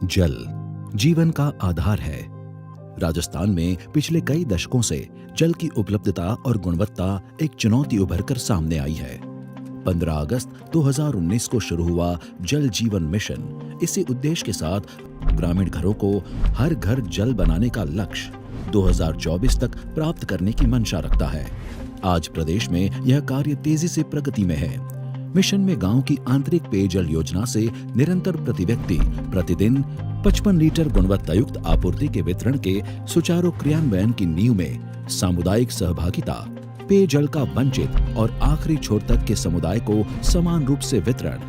जल जीवन का आधार है। राजस्थान में पिछले कई दशकों से जल की उपलब्धता और गुणवत्ता एक चुनौती उभरकर सामने आई है। 15 अगस्त 2019 को शुरू हुआ जल जीवन मिशन इसी उद्देश्य के साथ ग्रामीण घरों को हर घर जल बनाने का लक्ष्य 2024 तक प्राप्त करने की मंशा रखता है। आज प्रदेश में यह कार्य तेजी से प्रगति में है। मिशन में गांव की आंतरिक पेयजल योजना से निरंतर प्रति व्यक्ति प्रतिदिन 55 लीटर गुणवत्तायुक्त आपूर्ति के वितरण के सुचारू क्रियान्वयन की नींव में सामुदायिक सहभागिता, पेयजल का वंचित और आखिरी छोर तक के समुदाय को समान रूप से वितरण,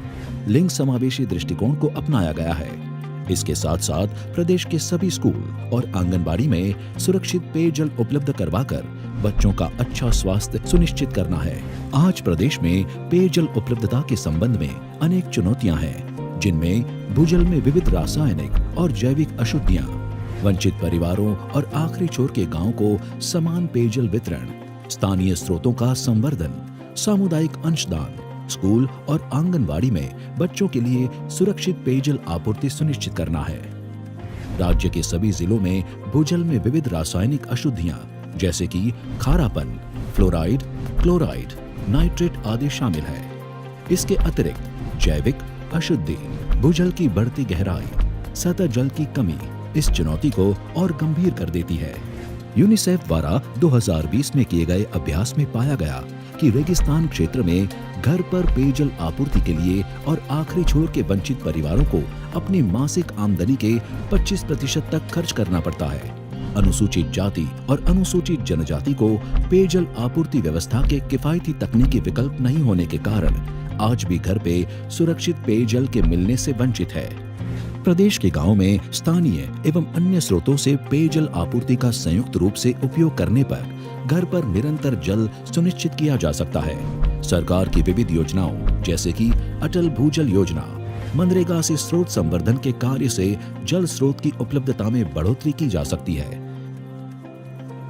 लिंग समावेशी दृष्टिकोण को अपनाया गया है। इसके साथ साथ प्रदेश के सभी स्कूल और आंगनबाड़ी में सुरक्षित पेयजल उपलब्ध करवाकर बच्चों का अच्छा स्वास्थ्य सुनिश्चित करना है। आज प्रदेश में पेयजल उपलब्धता के संबंध में अनेक चुनौतियां हैं, जिनमें भूजल में विविध रासायनिक और जैविक अशुद्धियां, वंचित परिवारों और आखिरी छोर के गांव को समान पेयजल वितरण, स्थानीय स्रोतों का संवर्धन, सामुदायिक अंशदान, स्कूल और आंगनबाड़ी में बच्चों के लिए सुरक्षित पेयजल आपूर्ति सुनिश्चित करना है। राज्य के सभी जिलों में भूजल में विविध रासायनिक अशुद्धियां जैसे कि खारापन, फ्लोराइड, क्लोराइड, नाइट्रेट आदि शामिल है। इसके अतिरिक्त जैविक अशुद्धि, भूजल की बढ़ती गहराई, सतह जल की कमी इस चुनौती को और गंभीर कर देती है। यूनिसेफ द्वारा 2020 में किए गए अभ्यास में पाया गया कि रेगिस्तान क्षेत्र में घर पर पेयजल आपूर्ति के लिए और आखिरी छोर के वंचित परिवारों को अपनी मासिक आमदनी के 25% तक खर्च करना पड़ता है। अनुसूचित जाति और अनुसूचित जनजाति को पेयजल आपूर्ति व्यवस्था के किफायती तकनीकी विकल्प नहीं होने के कारण आज भी घर पे सुरक्षित पेयजल के मिलने से वंचित है। प्रदेश के गांव में स्थानीय एवं अन्य स्रोतों से पेयजल आपूर्ति का संयुक्त रूप से उपयोग करने पर घर पर निरंतर जल सुनिश्चित किया जा सकता है। सरकार की विविध योजनाओं जैसे कि अटल भूजल योजना, मनरेगा से स्रोत संवर्धन के कार्य से जल स्रोत की उपलब्धता में बढ़ोतरी की जा सकती है।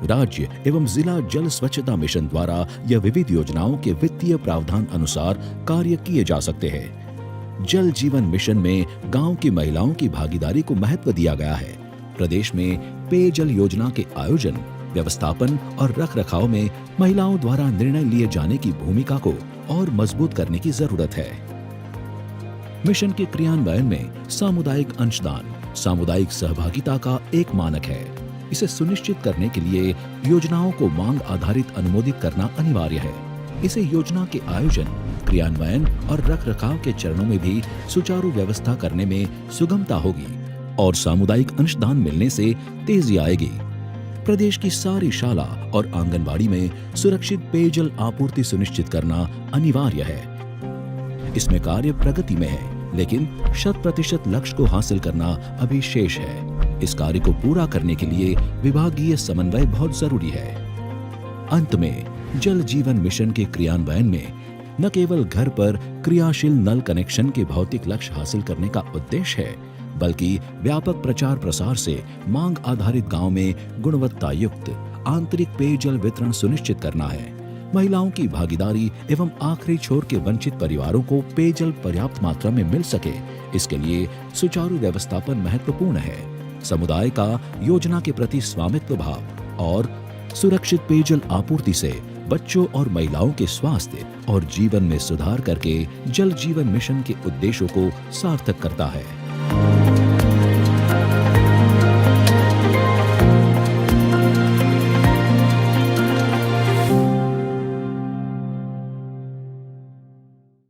राज्य एवं जिला जल स्वच्छता मिशन द्वारा यह विविध योजनाओं के वित्तीय प्रावधान अनुसार कार्य किए जा सकते हैं। जल जीवन मिशन में गांव की महिलाओं की भागीदारी को महत्व दिया गया है। प्रदेश में पेयजल योजना के आयोजन, व्यवस्थापन और रखरखाव में महिलाओं द्वारा निर्णय लिए जाने की भूमिका को और मजबूत करने की जरूरत है। मिशन के क्रियान्वयन में सामुदायिक अंशदान, सामुदायिक सहभागिता का एक मानक है। इसे सुनिश्चित करने के लिए योजनाओं को मांग आधारित अनुमोदित करना अनिवार्य है। इसे योजना के आयोजन, क्रियान्वयन और रखरखाव के चरणों में भी सुचारू व्यवस्था करने में सुगमता होगी और सामुदायिक अंशदान मिलने से तेजी आएगी। प्रदेश की सारी शाला और आंगनबाड़ी में सुरक्षित पेयजल आपूर्ति सुनिश्चित करना अनिवार्य है। इसमें कार्य प्रगति में है, लेकिन 100% लक्ष्य को हासिल करना अभी शेष है। इस कार्य को पूरा करने के लिए विभागीय समन्वय बहुत जरूरी है। अंत में जल जीवन मिशन के क्रियान्वयन में न केवल घर पर क्रियाशील नल कनेक्शन के भौतिक लक्ष्य हासिल करने का उद्देश्य है, बल्कि व्यापक प्रचार प्रसार से मांग आधारित गांव में गुणवत्ता युक्त आंतरिक पेयजल वितरण सुनिश्चित करना है। महिलाओं की भागीदारी एवं आखिरी छोर के वंचित परिवारों को पेयजल पर्याप्त मात्रा में मिल सके, इसके लिए सुचारू व्यवस्थापन महत्वपूर्ण है। समुदाय का योजना के प्रति स्वामित्व भाव और सुरक्षित पेयजल आपूर्ति से बच्चों और महिलाओं के स्वास्थ्य और जीवन में सुधार करके जल जीवन मिशन के उद्देश्यों को सार्थक करता है।